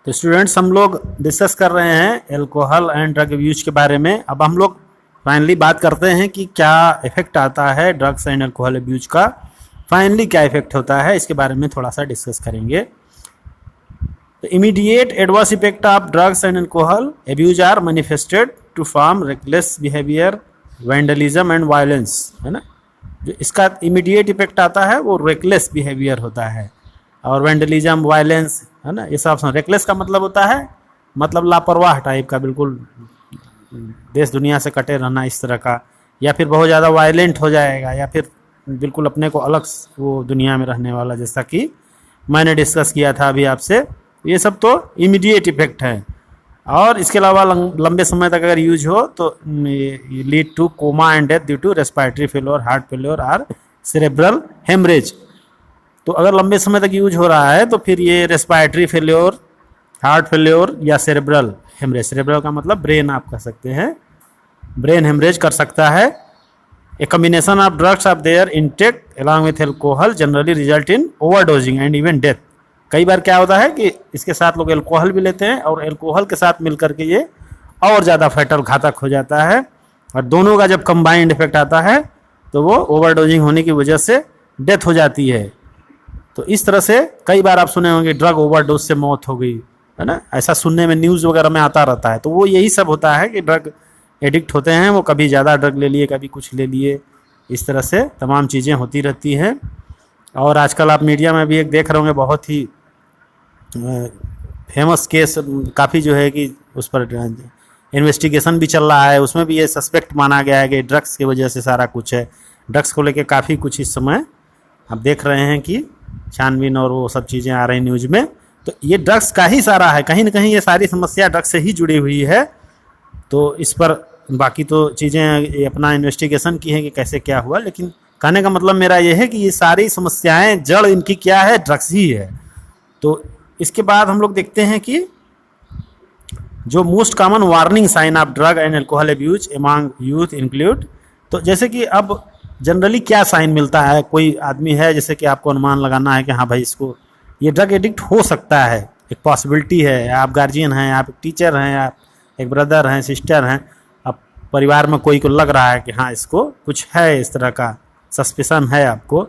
तो स्टूडेंट्स, हम लोग डिस्कस कर रहे हैं अल्कोहल एंड ड्रग यूज के बारे में। अब हम लोग फाइनली बात करते हैं कि क्या इफेक्ट आता है ड्रग्स एंड अल्कोहल अब्यूज का। फाइनली क्या इफेक्ट होता है इसके बारे में थोड़ा सा डिस्कस करेंगे। तो immediate adverse effect of drugs and alcohol abuse are manifested to form reckless behaviour, vandalism and violence, है ना। जो इसका इमीडिएट इफेक्ट आता है वो रेकलेस बिहेवियर होता है, और वैंडलिज्म, वायलेंस, है ना, ये सब। रेकलेस का मतलब होता है मतलब लापरवाह टाइप का, बिल्कुल देश दुनिया से कटे रहना इस तरह का, या फिर बहुत ज़्यादा वायलेंट हो जाएगा, या फिर बिल्कुल अपने को अलग वो दुनिया में रहने वाला, जैसा कि मैंने डिस्कस किया था अभी आपसे। ये सब तो इमीडिएट इफेक्ट है। और इसके अलावा लंबे समय तक अगर यूज हो तो lead to coma and death due to respiratory failure, heart failure और सेरेब्रल हेमरेज। तो अगर लंबे समय तक यूज हो रहा है तो फिर ये रेस्पिरेटरी फेलियर, हार्ट फेलियर या सेरेब्रल हेमरेज, सेरेब्रल का मतलब ब्रेन आप कह सकते हैं, ब्रेन हेमरेज कर सकता है। A combination of drugs of their intake along with alcohol generally result in overdosing and even death. कई बार क्या होता है कि इसके साथ लोग एल्कोहल भी लेते हैं, और एल्कोहल के साथ मिलकर के ये और ज़्यादा फैटल घातक हो जाता है, और दोनों का जब कंबाइंड इफेक्ट आता है तो वो ओवरडोजिंग होने की वजह से डेथ हो जाती है। तो इस तरह से कई बार आप सुने होंगे ड्रग ओवरडोज से मौत हो गई, है ना, ऐसा सुनने में न्यूज़ वगैरह में आता रहता है। तो वो यही सब होता है कि ड्रग एडिक्ट होते हैं, वो कभी ज़्यादा ड्रग ले लिए, कभी कुछ ले लिए, इस तरह से तमाम चीज़ें होती रहती हैं। और आजकल आप मीडिया में भी एक देख रहे होंगे, बहुत ही फेमस केस काफ़ी जो है कि उस पर इन्वेस्टिगेशन भी चल रहा है, उसमें भी ये सस्पेक्ट माना गया है कि ड्रग्स की वजह से सारा कुछ है। ड्रग्स को लेके काफ़ी कुछ इस समय आप देख रहे हैं कि छानबीन और वो सब चीज़ें आ रही न्यूज़ में। तो ये ड्रग्स का ही सारा है, कहीं ना कहीं ये सारी समस्या ड्रग्स से ही जुड़ी हुई है। तो इस पर बाकी तो चीज़ें अपना इन्वेस्टिगेशन की है कि कैसे क्या हुआ, लेकिन कहने का मतलब मेरा ये है कि ये सारी समस्याएं जड़ इनकी क्या है, ड्रग्स ही है। तो इसके बाद हम लोग देखते हैं कि जो most common warning sign of drug and alcohol abuse among youth include. तो जैसे कि अब जनरली क्या साइन मिलता है, कोई आदमी है जैसे कि आपको अनुमान लगाना है कि हाँ भाई इसको ये ड्रग एडिक्ट हो सकता है, एक पॉसिबिलिटी है। आप गार्जियन हैं, आप एक टीचर हैं, आप एक ब्रदर हैं, सिस्टर हैं, अब परिवार में कोई को लग रहा है कि हाँ इसको कुछ है, इस तरह का सस्पिशन है आपको,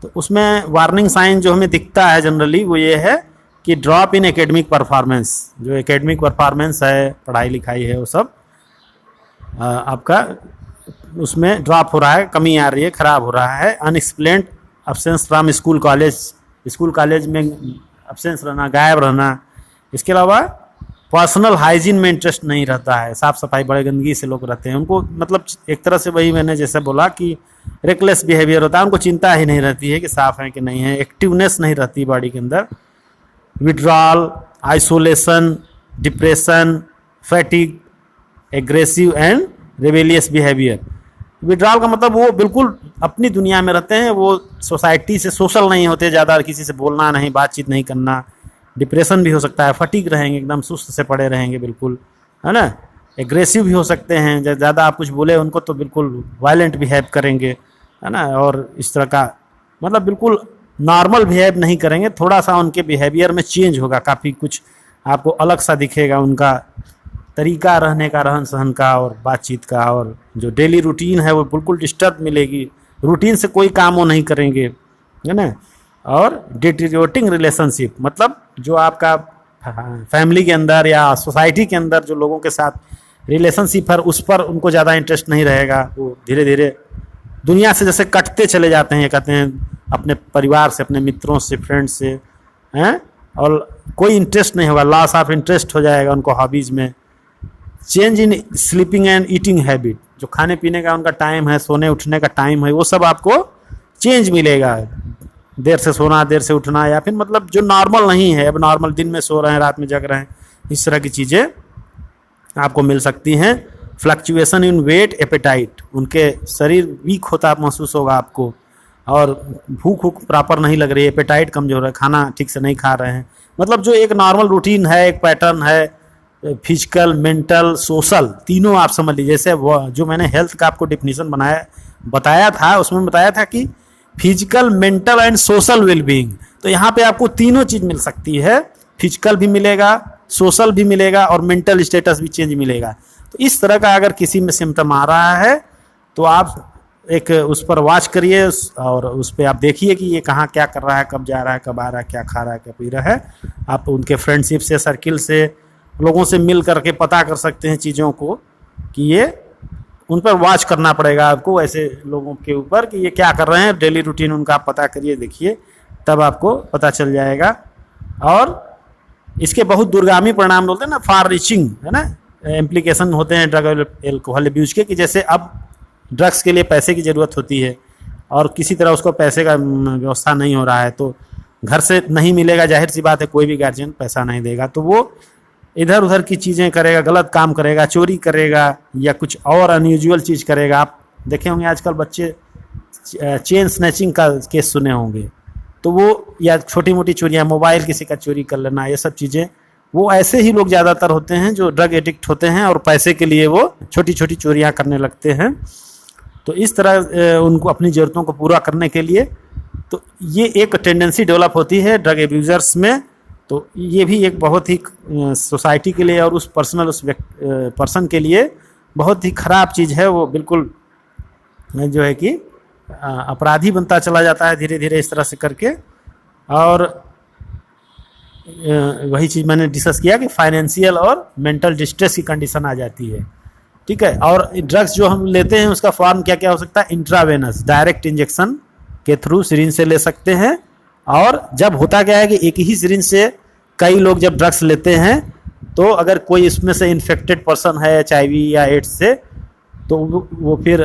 तो उसमें वार्निंग साइन जो हमें दिखता है जनरली वो ये है कि ड्रॉप इन एकेडमिक परफॉर्मेंस। जो एकेडमिक परफॉर्मेंस है, पढ़ाई लिखाई है, वो सब आपका उसमें ड्रॉप हो रहा है, कमी आ रही है, ख़राब हो रहा है। Unexplained absence from school college, school college में अब्सेंस रहना, गायब रहना। इसके अलावा पर्सनल हाइजीन में इंटरेस्ट नहीं रहता है, साफ़ सफाई बड़े गंदगी से लोग रहते हैं, उनको मतलब एक तरह से वही मैंने जैसे बोला कि रेकलेस बिहेवियर होता है, उनको चिंता ही नहीं रहती है कि साफ़ है कि नहीं है, एक्टिवनेस नहीं रहती बॉडी के अंदर। Withdrawal, isolation, depression, fatigue, aggressive and rebellious behaviour. Withdrawal का मतलब वो बिल्कुल अपनी दुनिया में रहते हैं, वो सोसाइटी से सोशल नहीं होते ज़्यादा, किसी से बोलना नहीं, बातचीत नहीं करना। डिप्रेशन भी हो सकता है, फटीग रहेंगे, एकदम सुस्त से पड़े रहेंगे बिल्कुल, है ना। एग्रेसिव भी हो सकते हैं, जब ज़्यादा आप कुछ बोले उनको तो बिल्कुल वायलेंट बिहेव करेंगे, है ना। और इस तरह का मतलब बिल्कुल नॉर्मल बिहेव नहीं करेंगे, थोड़ा सा उनके बिहेवियर में चेंज होगा, काफ़ी कुछ आपको अलग सा दिखेगा उनका तरीका रहने का, रहन सहन का और बातचीत का। और जो डेली रूटीन है वो बिल्कुल डिस्टर्ब मिलेगी, रूटीन से कोई काम वो नहीं करेंगे, है ना। और डिटेरियोरेटिंग रिलेशनशिप, मतलब जो आपका फैमिली के अंदर या सोसाइटी के अंदर जो लोगों के साथ रिलेशनशिप है उस पर उनको ज़्यादा इंटरेस्ट नहीं रहेगा, वो धीरे धीरे दुनिया से जैसे कटते चले जाते हैं, कहते हैं अपने परिवार से, अपने मित्रों से, फ्रेंड्स से, हैं, और कोई इंटरेस्ट नहीं होगा, लॉस ऑफ इंटरेस्ट हो जाएगा उनको हॉबीज़ में। Change in sleeping and eating habit, जो खाने पीने का उनका टाइम है, सोने उठने का टाइम है, वो सब आपको चेंज मिलेगा। देर से सोना, देर से उठना, या फिर मतलब जो नॉर्मल नहीं है, अब नॉर्मल दिन में सो रहे हैं, रात में जग रहे हैं, इस तरह की चीज़ें आपको मिल सकती हैं। फ्लक्चुएशन इन वेट, एपेटाइट, उनके शरीर वीक होता महसूस होगा आपको, और भूख प्रॉपर नहीं लग रही है, एपेटाइट कमजोर है, खाना ठीक से नहीं खा रहे हैं। मतलब जो एक नॉर्मल रूटीन है, एक पैटर्न है, फिजिकल, मेंटल, सोशल, तीनों आप समझ लीजिए। जैसे वो जो मैंने हेल्थ का आपको डिफिनीशन बताया था, उसमें बताया था कि physical, mental and social wellbeing. तो यहाँ पे आपको तीनों चीज़ मिल सकती है, फिजिकल भी मिलेगा, सोशल भी मिलेगा और मेंटल स्टेटस भी चेंज मिलेगा। तो इस तरह का अगर किसी में सिम्टम आ रहा है तो आप एक उस पर वॉच करिए और उस पर आप देखिए कि ये कहाँ क्या कर रहा है, कब जा रहा है, कब आ रहा है, क्या खा रहा है, क्या पी रहा है। आप उनके फ्रेंडशिप से, सर्किल से, लोगों से मिल करके पता कर सकते हैं चीज़ों को कि ये उन पर वॉच करना पड़ेगा आपको, ऐसे लोगों के ऊपर कि ये क्या कर रहे हैं। डेली रूटीन उनका आप पता करिए, देखिए, तब आपको पता चल जाएगा। और इसके बहुत दूरगामी परिणाम बोलते हैं ना, फार रीचिंग, है ना, इम्प्लीकेशन होते हैं ड्रग एल्कोहल अब्यूज के, कि जैसे अब ड्रग्स के लिए पैसे की ज़रूरत होती है और किसी तरह उसको पैसे का व्यवस्था नहीं हो रहा है, तो घर से नहीं मिलेगा, जाहिर सी बात है, कोई भी गार्जियन पैसा नहीं देगा, तो वो इधर उधर की चीज़ें करेगा, गलत काम करेगा, चोरी करेगा या कुछ और अनयूजुअल चीज़ करेगा। आप देखे होंगे आजकल बच्चे चेन स्नैचिंग का केस सुने होंगे, तो वो या छोटी मोटी चोरियाँ, मोबाइल किसी का चोरी कर लेना, ये सब चीज़ें, वो ऐसे ही लोग ज़्यादातर होते हैं जो ड्रग एडिक्ट होते हैं और पैसे के लिए वो छोटी छोटी चोरियाँ करने लगते हैं। तो इस तरह उनको अपनी ज़रूरतों को पूरा करने के लिए, तो ये एक टेंडेंसी डेवलप होती है ड्रग एब्यूज़र्स में। तो ये भी एक बहुत ही सोसाइटी के लिए और उस पर्सन के लिए बहुत ही ख़राब चीज़ है। वो बिल्कुल जो है कि अपराधी बनता चला जाता है धीरे धीरे इस तरह से करके। और वही चीज़ मैंने डिस्कस किया कि फाइनेंशियल और मेंटल डिस्ट्रेस की कंडीशन आ जाती है, ठीक है। और ड्रग्स जो हम लेते हैं उसका फॉर्म क्या क्या हो सकता है, इंट्रावेनस, डायरेक्ट इंजेक्शन के थ्रू सिरिंज से ले सकते हैं। और जब होता क्या है कि एक ही सिरिंज से कई लोग जब ड्रग्स लेते हैं, तो अगर कोई इसमें से इन्फेक्टेड पर्सन है HIV या एड्स से, तो वो फिर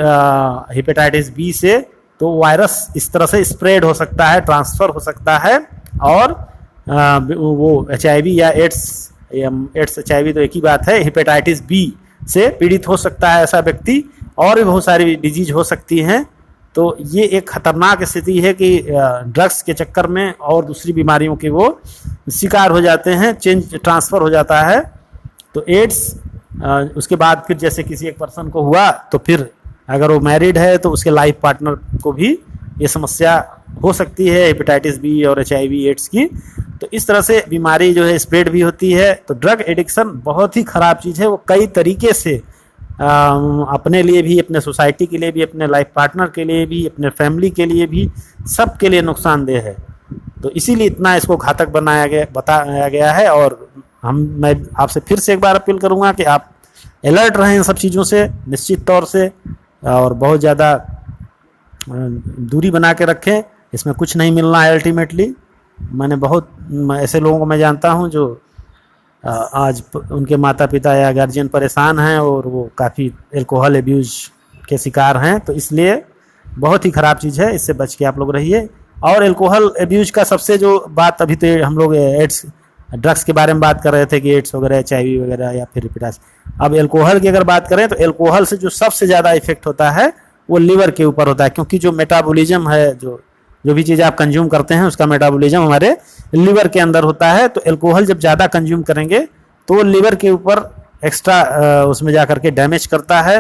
हेपेटाइटिस B से, तो वायरस इस तरह से स्प्रेड हो सकता है, ट्रांसफ़र हो सकता है। और वो HIV या एड्स HIV तो एक ही बात है, हेपेटाइटिस B से पीड़ित हो सकता है ऐसा व्यक्ति, और भी बहुत सारी डिजीज हो सकती हैं। तो ये एक खतरनाक स्थिति है कि ड्रग्स के चक्कर में और दूसरी बीमारियों के वो शिकार हो जाते हैं, चेंज ट्रांसफ़र हो जाता है। तो एड्स उसके बाद फिर जैसे किसी एक पर्सन को हुआ, तो फिर अगर वो मैरिड है तो उसके लाइफ पार्टनर को भी ये समस्या हो सकती है, हेपेटाइटिस B और HIV एड्स की। तो इस तरह से बीमारी जो है स्प्रेड भी होती है। तो ड्रग एडिक्शन बहुत ही ख़राब चीज़ है, वो कई तरीके से अपने लिए भी, अपने सोसाइटी के लिए भी, अपने लाइफ पार्टनर के लिए भी, अपने फैमिली के लिए भी, सब के लिए नुकसानदेह है। तो इसीलिए इतना इसको घातक बताया गया है। और मैं आपसे फिर से एक बार अपील करूँगा कि आप अलर्ट रहें इन सब चीज़ों से निश्चित तौर से, और बहुत ज़्यादा दूरी बना के रखें। इसमें कुछ नहीं मिलना है अल्टीमेटली। मैंने बहुत ऐसे लोगों को मैं जानता हूँ जो आज उनके माता पिता या गार्जियन परेशान हैं और वो काफ़ी एल्कोहल एब्यूज के शिकार हैं। तो इसलिए बहुत ही ख़राब चीज़ है, इससे बच के आप लोग रहिए। और एल्कोहल एब्यूज का सबसे जो बात, अभी तो हम लोग एड्स ड्रग्स के बारे में बात कर रहे थे कि एड्स वगैरह, HIV वगैरह या फिर हेपेटाइटिस। अब एल्कोहल की अगर बात करें तो एल्कोहल से जो सबसे ज़्यादा इफेक्ट होता है वो लीवर के ऊपर होता है, क्योंकि जो मेटाबॉलिज्म है, जो भी चीज़ आप कंज्यूम करते हैं उसका मेटाबॉलिज्म हमारे लीवर के अंदर होता है। तो एल्कोहल जब ज़्यादा कंज्यूम करेंगे तो वो लीवर के ऊपर एक्स्ट्रा उसमें जा करके डैमेज करता है,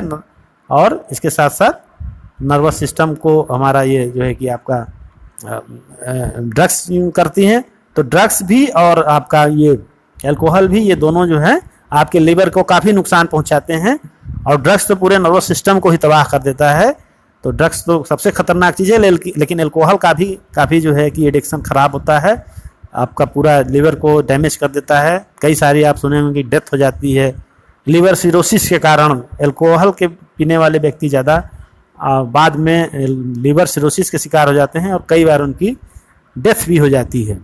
और इसके साथ साथ नर्वस सिस्टम को हमारा ये जो है कि आपका ड्रग्स करती हैं। तो ड्रग्स भी और आपका ये एल्कोहल भी, ये दोनों जो है आपके लीवर को काफ़ी नुकसान पहुंचाते हैं। और ड्रग्स तो पूरे नर्वस सिस्टम को ही तबाह कर देता है। तो ड्रग्स तो सबसे खतरनाक चीज़ है, लेकिन एल्कोहल का भी काफ़ी जो है कि एडिक्शन ख़राब होता है, आपका पूरा लीवर को डैमेज कर देता है। कई सारी आप सुने होंगे डेथ हो जाती है लीवर सिरोसिस के कारण। एल्कोहल के पीने वाले व्यक्ति ज़्यादा बाद में लीवर सिरोसिस के शिकार हो जाते हैं और कई बार उनकी डेथ भी हो जाती है।